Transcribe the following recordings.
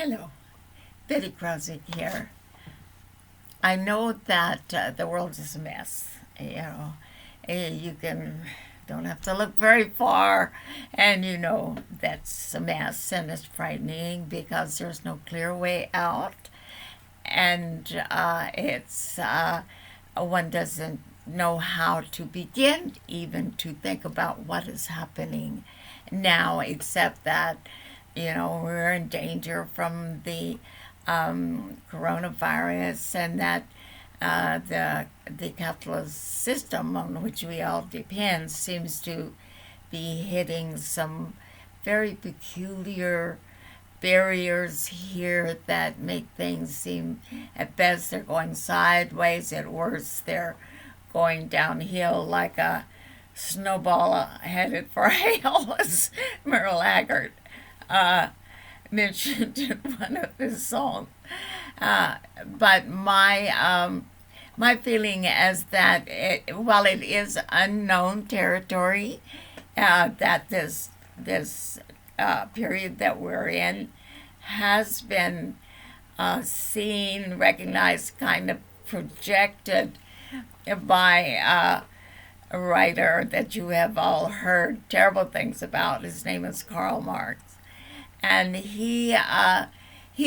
Hello, Betty Krausick here. I know that the world is a mess. You don't have to look very far, and you know that's a mess, and it's frightening because there's no clear way out, and it's one doesn't know how to begin even to think about what is happening now, except that we're in danger from the coronavirus, and that the capitalist system on which we all depend seems to be hitting some very peculiar barriers here that make things seem, at best, they're going sideways, at worst, they're going downhill like a snowball headed for hail, as Merle Haggard uh, mentioned in one of his songs. But my feeling is that while it is unknown territory, that this period that we're in has been seen, recognized, kind of projected by a writer that you have all heard terrible things about. His name is Karl Marx, and he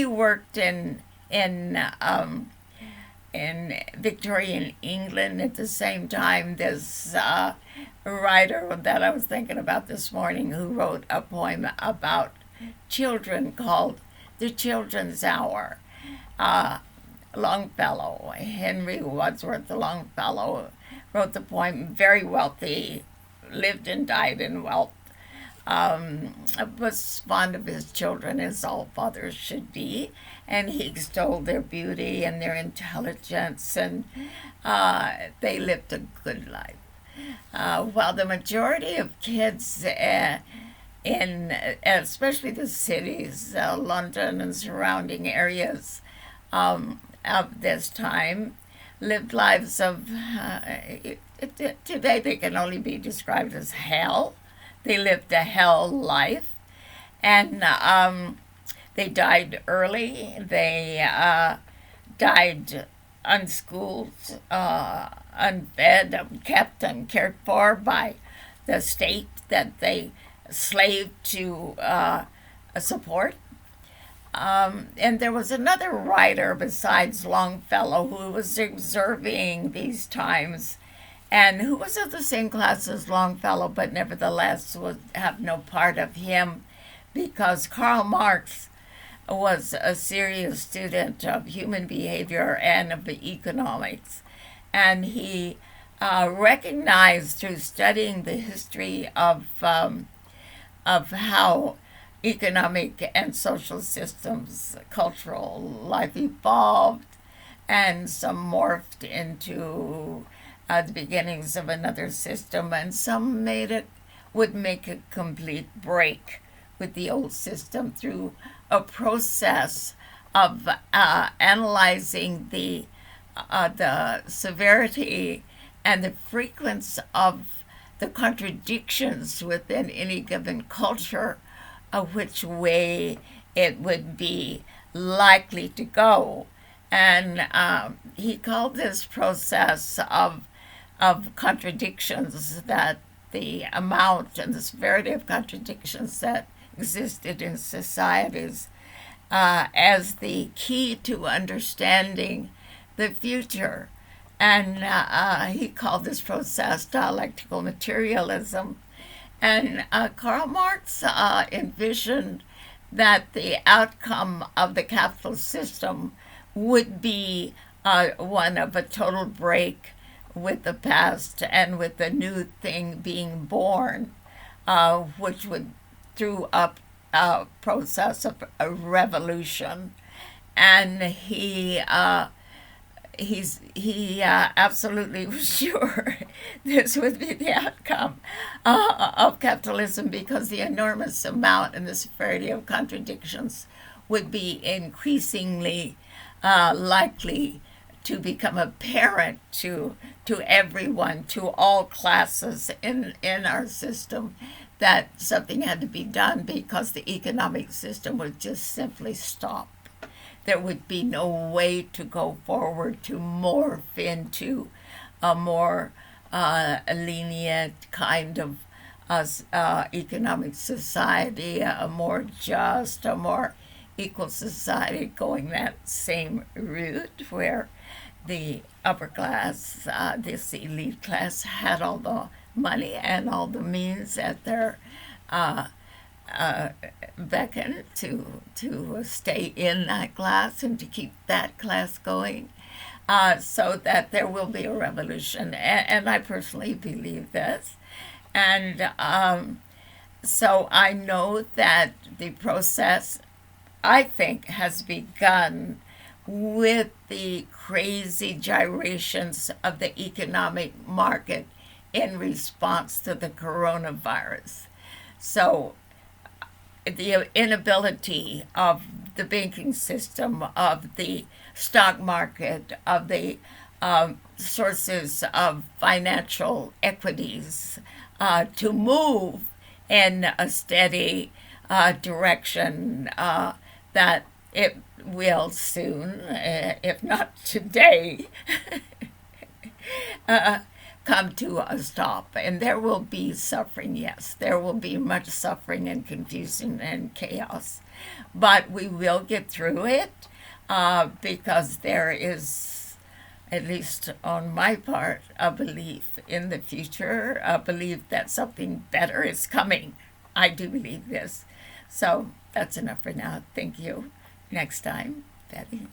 worked in Victorian England at the same time. This writer that I was thinking about this morning, who wrote a poem about children called "The Children's Hour." Longfellow, Henry Wadsworth Longfellow, wrote the poem. Very wealthy, lived and died in wealth. Was fond of his children, as all fathers should be, and he extolled their beauty and their intelligence, and they lived a good life. While the majority of kids in especially the cities, London and surrounding areas of this time, lived lives of, today they can only be described as hell. They lived a hell life, and they died early. They died unschooled, unfed, unkept, uncared for by the state that they slaved to support. And there was another writer besides Longfellow who was observing these times, and who was of the same class as Longfellow, but nevertheless would have no part of him, because Karl Marx was a serious student of human behavior and of economics. And he recognized through studying the history of how economic and social systems, cultural life evolved, and some morphed into the beginnings of another system, and some would make a complete break with the old system through a process of analyzing the severity and the frequency of the contradictions within any given culture, of which way it would be likely to go. And he called this process of contradictions, that the amount and the severity of contradictions that existed in societies, as the key to understanding the future. And he called this process dialectical materialism. And Karl Marx envisioned that the outcome of the capitalist system would be one of a total break with the past and with the new thing being born, which would through up a process of a revolution. And he absolutely was sure this would be the outcome of capitalism, because the enormous amount and the severity of contradictions would be increasingly likely to become apparent to everyone, to all classes in our system, that something had to be done because the economic system would just simply stop. There would be no way to go forward to morph into a more lenient kind of economic society, a more just, a more equal society, going that same route where the upper class, this elite class, had all the money and all the means at their beckon to stay in that class and to keep that class going, so that there will be a revolution. And I personally believe this. And so I know that the process, I think, has begun with the crazy gyrations of the economic market in response to the coronavirus. So the inability of the banking system, of the stock market, of the sources of financial equities to move in a steady direction that it will soon, if not today, come to a stop. And there will be suffering, yes. There will be much suffering and confusion and chaos. But we will get through it because there is, at least on my part, a belief in the future, a belief that something better is coming. I do believe this. So that's enough for now. Thank you. Next time, Betty.